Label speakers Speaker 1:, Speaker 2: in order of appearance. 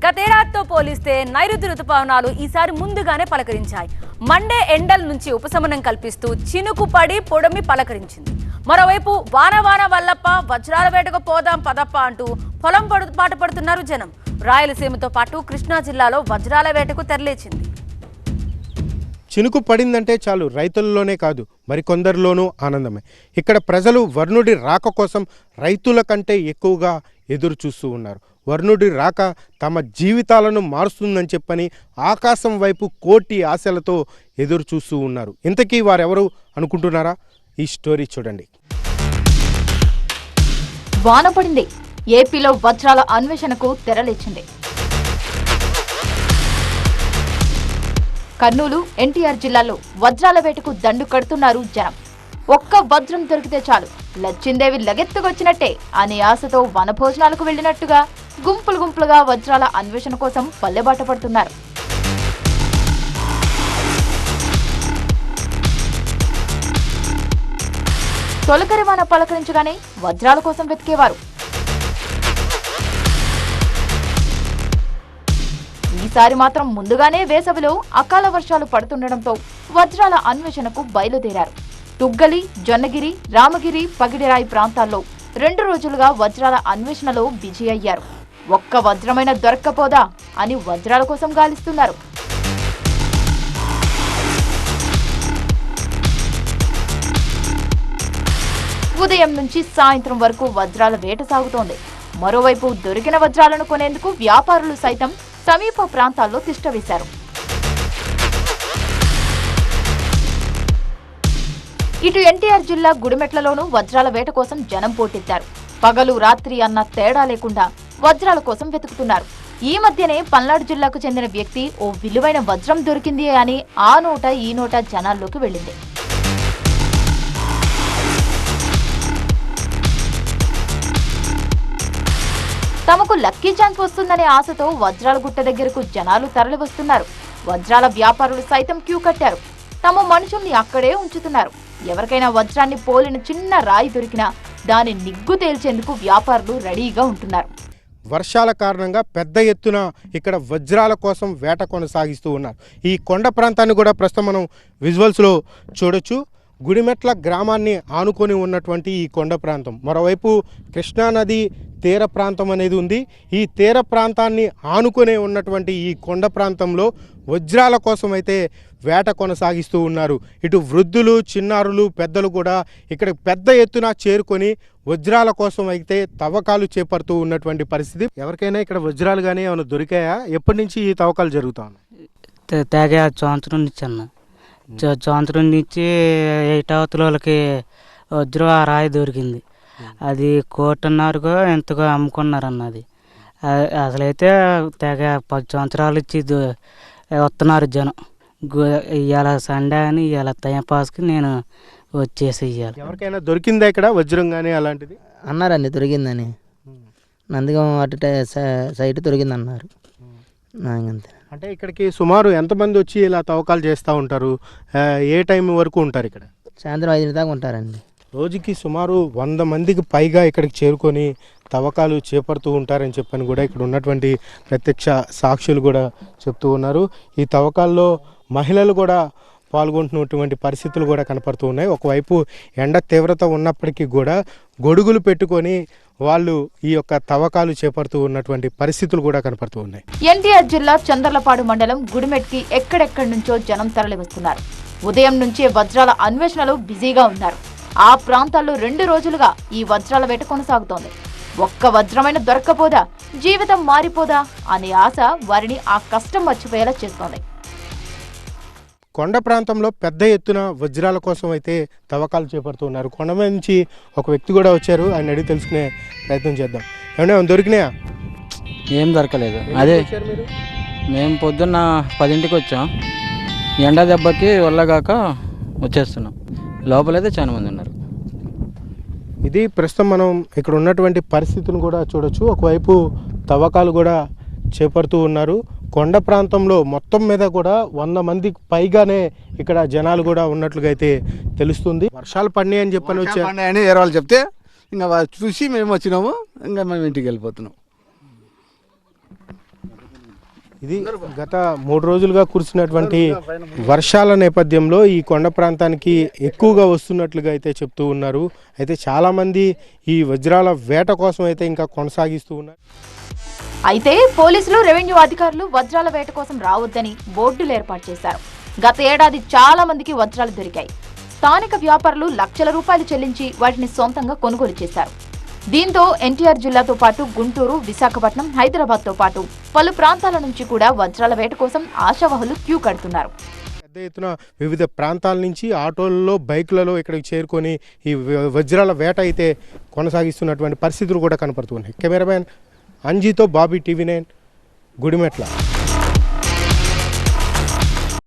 Speaker 1: గతేడాదితో పోలిస్తే నైరుతి రుతుపవనాలు ఈసారి ముందుగానే పలకరించాయి. మండే ఎండల నుంచి ఉపశమనం కల్పిస్తూ చినుకు పడి పొడమి పలకరించింది. మరోవైపు వాన వల్లప్ప వజ్రాల వేటకు పోదాం పదప్ప అంటూ పొలం పాటు పడుతున్నారు జనం. రాయలసీమతో పాటు కృష్ణా జిల్లాలో వజ్రాల వేటకు తెరలేచింది.
Speaker 2: చినుకు పడిందంటే చాలు రైతుల్లోనే కాదు మరికొందరిలోనూ ఆనందమే. ఇక్కడ ప్రజలు వర్ణుడి రాక కోసం రైతుల కంటే ఎక్కువగా ఎదురు చూస్తూ ఉన్నారు. వర్ణుడి రాక తమ జీవితాలను మారుస్తుందని చెప్పని ఆకాశం వైపు కోటి ఆశలతో ఎదురు చూస్తూ ఉన్నారు. ఇంతకీ వారెవరు అనుకుంటున్నారా? ఈ స్టోరీ చూడండి.
Speaker 3: వాన పడింది. ఏపీలో వజ్రాల అన్వేషణకు తెరలేచింది. కర్నూలు, ఎన్టీఆర్ జిల్లాలో వజ్రాల వేటకు దండు కడుతున్నారు జనం. ఒక్క వజ్రం దొరికితే చాలు లచ్చిందేవి లగెత్తుకొచ్చినట్టే అనే ఆశతో వనభోజనాలకు వెళ్లినట్టుగా గుంపులుగా వజ్రాల అన్వేషణ కోసం పల్లెబాట పడుతున్నారు. తొలకరి వాన పలకరించగానే వజ్రాల కోసం వెతికేవారు. ఈసారి మాత్రం ముందుగానే వేసవిలో అకాల వర్షాలు పడుతుండటంతో వజ్రాల అన్వేషణకు బయలుదేరారు. తుగ్గలి, జొన్నగిరి, రామగిరి, పగిడిరాయి ప్రాంతాల్లో 2 రోజులుగా వజ్రాల అన్వేషణలో బిజీ అయ్యారు. ఒక్క వజ్రమైన దొరక్కపోదా అని వజ్రాల కోసం గాలిస్తున్నారు. ఉదయం నుంచి సాయంత్రం వరకు వజ్రాల వేట సాగుతోంది. మరోవైపు దొరికిన వజ్రాలను కొనేందుకు వ్యాపారులు సైతం సమీప ప్రాంతాల్లో తిష్టవేశారు. ఇటు ఎన్టీఆర్ జిల్లా గుడిమెట్లలోనూ వజ్రాల వేట కోసం జనం పోటెత్తారు. పగలు రాత్రి అన్న తేడా లేకుండా వజ్రాల కోసం వెతుకుతున్నారు. ఈ మధ్యనే పల్నాడు జిల్లాకు చెందిన వ్యక్తి ఓ విలువైన వజ్రం దొరికింది అని ఆ నోట ఈ నోట జనాల్లోకి వెళ్ళింది. తమకు లక్కీ ఛాన్స్ వస్తుందనే ఆశతో వజ్రాల గుట్ట దగ్గరకు జనాలు తరలి వస్తున్నారు. వజ్రాల వ్యాపారులు సైతం క్యూ కట్టారు. తమ మనుషుల్ని అక్కడే ఉంచుతున్నారు. ఎవరికైనా వజ్రాన్ని పోలిన చిన్న రాయి దొరికినా దాని నిగ్గు తేల్చేందుకు వ్యాపారులు రెడీగా ఉంటున్నారు.
Speaker 2: వర్షాల కారణంగా పెద్ద ఎత్తున ఇక్కడ వజ్రాల కోసం వేట కొనసాగిస్తూ ఉన్నారు. ఈ కొండ ప్రాంతాన్ని కూడా ప్రస్తుతం మనం విజువల్స్లో చూడొచ్చు. గుడిమెట్ల గ్రామాన్ని ఆనుకొని ఉన్నటువంటి ఈ కొండ ప్రాంతం, మరోవైపు కృష్ణానది తీర ప్రాంతం అనేది ఉంది. ఈ తీర ప్రాంతాన్ని ఆనుకునే ఉన్నటువంటి ఈ కొండ ప్రాంతంలో వజ్రాల కోసం అయితే వేట కొనసాగిస్తూ ఉన్నారు. ఇటు వృద్ధులు, చిన్నారులు, పెద్దలు కూడా ఇక్కడ పెద్ద ఎత్తున చేరుకొని వజ్రాల కోసం అయితే తవ్వకాలు చేపడుతూ ఉన్నటువంటి పరిస్థితి. ఎవరికైనా ఇక్కడ వజ్రాలు కానీ ఏమైనా దొరికాయా? ఎప్పటి నుంచి ఈ తవ్వకాలు జరుగుతా ఉన్నాయి?
Speaker 4: తేగా సంవత్సరం నుంచి అన్న సంవత్సరం నుంచి 8 అవతలకి వజ్రం ఆ రాయి దొరికింది. అది 1.5 ఎంతగా అమ్ముకున్నారు అన్నది. అసలైతే తెగ 10 సంవత్సరాలు ఇచ్చి వస్తున్నారు జనం. ఇవాళ సండే అని ఇవాళ టైం పాస్కి నేను వచ్చేసి ఇవ్వాలి.
Speaker 2: ఎవరికైనా దొరికిందా ఇక్కడ వజ్రం కానీ అలాంటిది?
Speaker 5: అన్నారండి దొరికిందని. నందిగం అటు సైట్ దొరికింది అన్నారు. అంతే.
Speaker 2: అంటే ఇక్కడికి సుమారు ఎంతమంది వచ్చి ఇలా తవ్వకాలు చేస్తూ ఉంటారు? ఏ టైం వరకు ఉంటారు ఇక్కడ?
Speaker 5: సాయంత్రం 5 దాకా ఉంటారండి.
Speaker 2: రోజుకి సుమారు 100 మందికి పైగా ఇక్కడికి చేరుకొని తవ్వకాలు చేపడుతూ ఉంటారని చెప్పని కూడా ఇక్కడ ఉన్నటువంటి ప్రత్యక్ష సాక్షులు కూడా చెప్తూ ఉన్నారు. ఈ తవ్వకాల్లో మహిళలు కూడా పాల్గొంటున్నటువంటి పరిస్థితులు కూడా కనపడుతూ ఉన్నాయి. ఒకవైపు ఎండ తీవ్రత ఉన్నప్పటికీ కూడా గొడుగులు పెట్టుకొని వాళ్ళు ఈ యొక్క తవ్వకాలు చేపడుతూ ఉన్నటువంటి పరిస్థితులు కూడా కనపడుతూ ఉన్నాయి.
Speaker 3: ఎన్టీఆర్ జిల్లా చందర్లపాడు మండలం గుడిమెట్కి ఎక్కడెక్కడి నుంచో జనం తరలి వస్తున్నారు. ఉదయం నుంచే వజ్రాల అన్వేషణలో బిజీగా ఉన్నారు. ఆ ప్రాంతాల్లో 2 రోజులుగా ఈ వజ్రాల వేట కొనసాగుతోంది. ఒక్క వజ్రమైన దొరక్కపోదా, జీవితం మారిపోదా అనే ఆశ వారిని ఆ కష్టం మర్చిపోయేలా చేస్తోంది.
Speaker 2: కొండ ప్రాంతంలో పెద్ద ఎత్తున వజ్రాల కోసం అయితే తవ్వకాలు చేపడుతూ ఉన్నారు. కొండ మీద నుంచి ఒక వ్యక్తి కూడా వచ్చారు. ఆయన అడిగి తెలుసుకునే ప్రయత్నం చేద్దాం. ఏమన్నా దొరికినాయా?
Speaker 6: ఏం దొరకలేదు. అదే మేము పొద్దున్న 10ంటికి వచ్చాం. ఎండ దెబ్బకి వల్లగాక వచ్చేస్తున్నాం. లోపలైతే చాలా మంది ఉన్నారు.
Speaker 2: ఇది ప్రస్తుతం మనం ఇక్కడ ఉన్నటువంటి పరిస్థితిని కూడా చూడొచ్చు. ఒకవైపు తవ్వకాలు కూడా చేపడుతూ ఉన్నారు. కొండ ప్రాంతంలో మొత్తం మీద కూడా 100 మందికి పైగానే ఇక్కడ జనాలు కూడా ఉన్నట్లుగా అయితే తెలుస్తుంది. వర్షాలు పడినాయి అని చెప్పని
Speaker 7: వచ్చాయని వేరే వాళ్ళు చెప్తే ఇంకా చూసి మేము వచ్చినాము. ఇంకా మేము ఇంటికి వెళ్ళిపోతున్నాం.
Speaker 2: ఇది గత 3 రోజులుగా కురిసినటువంటి వర్షాల నేపథ్యంలో ఈ కొండ ప్రాంతానికి ఎక్కువగా వస్తున్నట్లుగా అయితే చెప్తూ ఉన్నారు. అయితే చాలామంది ఈ వజ్రాల వేట కోసం అయితే ఇంకా కొనసాగిస్తూ ఉన్నారు.
Speaker 3: అయితే పోలీసులు, రెవెన్యూ అధికారులు వజ్రాల వేట కోసం రావద్దని బోర్డులు ఏర్పాటు చేశారు. గత ఏడాది చాలా మందికి వజ్రాలు దొరికాయి. స్థానిక వ్యాపారులు లక్షల రూపాయలు చెల్లించి వాటిని సొంతంగా కొనుగోలు చేశారు. దీంతో ఎన్టీఆర్ జిల్లాతో పాటు గుంటూరు, విశాఖపట్నం, హైదరాబాద్తో పాటు పలు ప్రాంతాల నుంచి కూడా వజ్రాల వేట కోసం ఆశావహులు క్యూ కడుతున్నారు.
Speaker 2: పెద్ద ఎత్తున వివిధ ప్రాంతాల నుంచి ఆటోలలో, బైకులలో ఇక్కడికి చేరుకొని ఈ వజ్రాల వేట అయితే కొనసాగిస్తున్నటువంటి పరిస్థితులు కూడా కనపడుతున్నాయి. కెమెరామ్యాన్ అంజీతో బాబీ, TV9, గుడిమెట్ల.